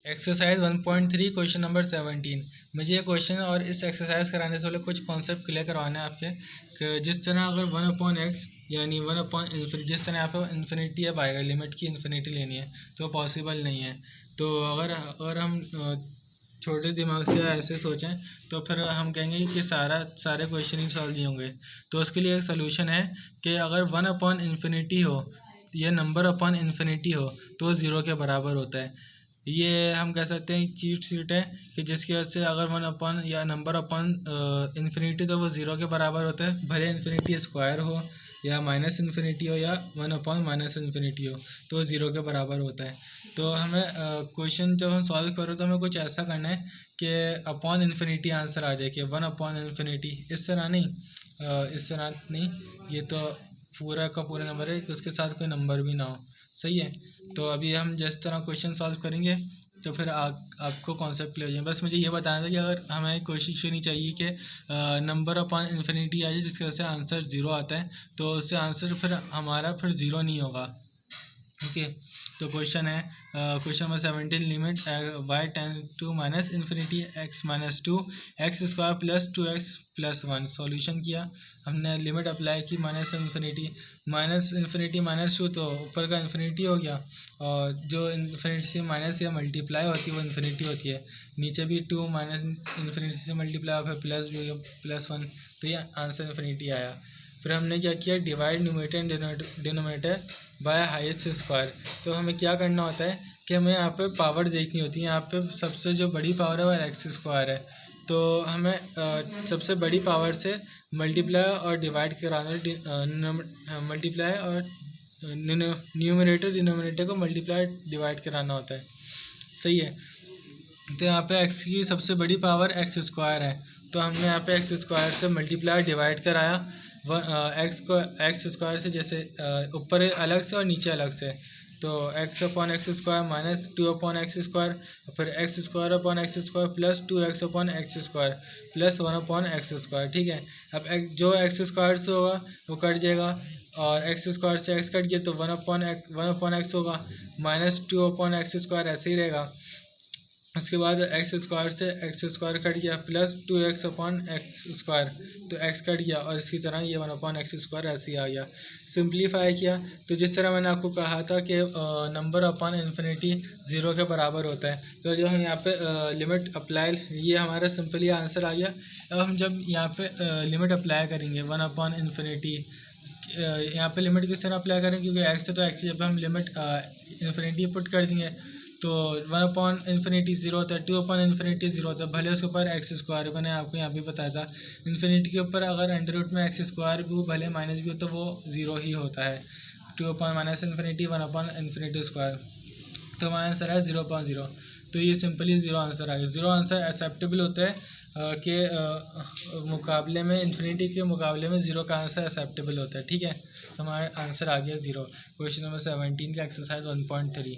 Exercise 1.3 question number 17। मुझे ये question और इस एक्सरसाइज कराने से पहले कुछ कॉन्सेप्ट क्लियर करवाने हैं आपके कि जिस तरह अगर 1/x यानी 1/, जिस तरह यहाँ पे इन्फिनिटी अब आएगा, लिमिट की इन्फिनिटी लेनी है तो पॉसिबल नहीं है। तो अगर हम छोटे दिमाग से ऐसे सोचें तो फिर हम कहेंगे कि सारे क्वेश्चन ही सॉल्व नहीं होंगे। तो उसके लिए एक सोल्यूशन है कि अगर 1/इन्फिनिटी हो, ये नंबर अपॉन इन्फिनिटी हो तो 0 के बराबर होता है। ये हम कह सकते हैं चीट शीट है कि जिसकी वजह से अगर 1/, या नंबर अपॉन इन्फिनिटी तो वो 0 के बराबर होता है, भले इन्फिनिटी स्क्वायर हो या माइनस इन्फिनिटी हो या 1/- माइनस इन्फिनिटी हो तो 0 के बराबर होता है। तो हमें क्वेश्चन जब हम सॉल्व करो तो हमें कुछ ऐसा करना है कि अपॉन इन्फिनिटी आंसर आ जाए कि 1/इन्फिनिटी। इस तरह नहीं, ये तो पूरा का पूरा नंबर है कि उसके साथ कोई नंबर भी ना हो। सही है। तो अभी हम जिस तरह क्वेश्चन सॉल्व करेंगे तो फिर आपको कॉन्सेप्ट क्लियर हो जाए। बस मुझे ये बताना था कि अगर हमें कोशिश करनी चाहिए कि नंबर अपॉन इन्फिनिटी आ जाए जिसकी वजह से आंसर 0 आता है, तो उससे आंसर फिर हमारा 0 नहीं होगा। ओके, तो क्वेश्चन है question number 17, limit y tends to minus infinity x minus 2 x square plus 2x plus 1। Solution किया, हमने लिमिट अप्लाई की माइनस इन्फिनिटी माइनस 2 तो ऊपर का इन्फिनिटी हो गया, और जो इन्फिनिटी से माइनस या मल्टीप्लाई होती है वो इन्फिनिटी होती है। नीचे भी 2 माइनस इन्फिनिटी से मल्टीप्लाई फिर प्लस भी प्लस 1, तो ये आंसर इन्फिनिटी आया। फिर हमने क्या किया, divide numerator and denominator by highest square. तो हमें क्या करना होता है कि हमें यहाँ पे पावर देखनी होती है। यहाँ पे सबसे जो बड़ी पावर है वो एक्स स्क्वायर है, तो हमें सबसे बड़ी पावर से मल्टीप्लाई और डिवाइड कराना, मल्टीप्लाई और न्यूमरेटर डिनोमिनेटर को मल्टीप्लाई डिवाइड कराना होता है। सही है। तो यहाँ पे एक्स की सबसे बड़ी पावर एक्स स्क्वायर है, तो हमने यहाँ पे एक्स स्क्वायर से मल्टीप्लाई डिवाइड कराया एक्स को एक्स स्क्वायर से, जैसे ऊपर अलग से और नीचे अलग से। तो x upon x square minus 2 upon x square, फिर x square upon x square plus 2x upon x square plus 1 upon x square. ठीक है। अब जो एक्स स्क्वायर से होगा वो कट जाएगा, और एक्स स्क्वायर से एक्स कट गया तो 1 अपॉन एक्स होगा, माइनस 2 अपॉन एक्स स्क्वायर ऐसे ही रहेगा। उसके बाद एक्स स्क्वायर से एक्स स्क्वायर कट गया plus 2x upon x square, तो x कट गया, और इसकी तरह ये 1 अपॉन एक्स स्क्वायर ऐसे ही आ गया। सिंप्लीफाई किया तो जिस तरह मैंने आपको कहा था कि नंबर अपॉन इन्फिनिटी 0 के बराबर होता है, तो जो हम यहाँ पे लिमिट अप्लाई, ये हमारा सिंपली आंसर आ गया। अब हम जब यहाँ पे लिमिट अप्लाई करेंगे 1 अपॉन इन्फिनिटी, यहाँ पे लिमिट किस तरह अप्लाई करें, क्योंकि एक्स है तो एक्स, जब हम लिमिट इन्फिनिटी पुट कर देंगे तो 1 अपॉन इन्फिनिटी 0 होता है, 2 अपॉन इन्फिनिटी 0 होता है, भले उसके ऊपर एक्स स्क्वायर। मैंने आपको यहाँ भी बताया था इन्फिनिटी के ऊपर अगर अंडर रूट में एक्स स्क्वायर भी हो, भले माइनस भी हो, तो वो 0 ही होता है। 2 upon minus infinity 1 upon infinity square, तो हमारा आंसर है 0.0। तो ये सिंपली 0 आंसर आ गया। 0 आंसर एक्सेप्टेबल होता है के मुकाबले में, इन्फिनिटी के मुकाबले में 0 का आंसर एक्सेप्टेबल होता है। ठीक है, तो हमारा आंसर आ गया 0। क्वेश्चन नंबर 17 का एक्सरसाइज 1.3।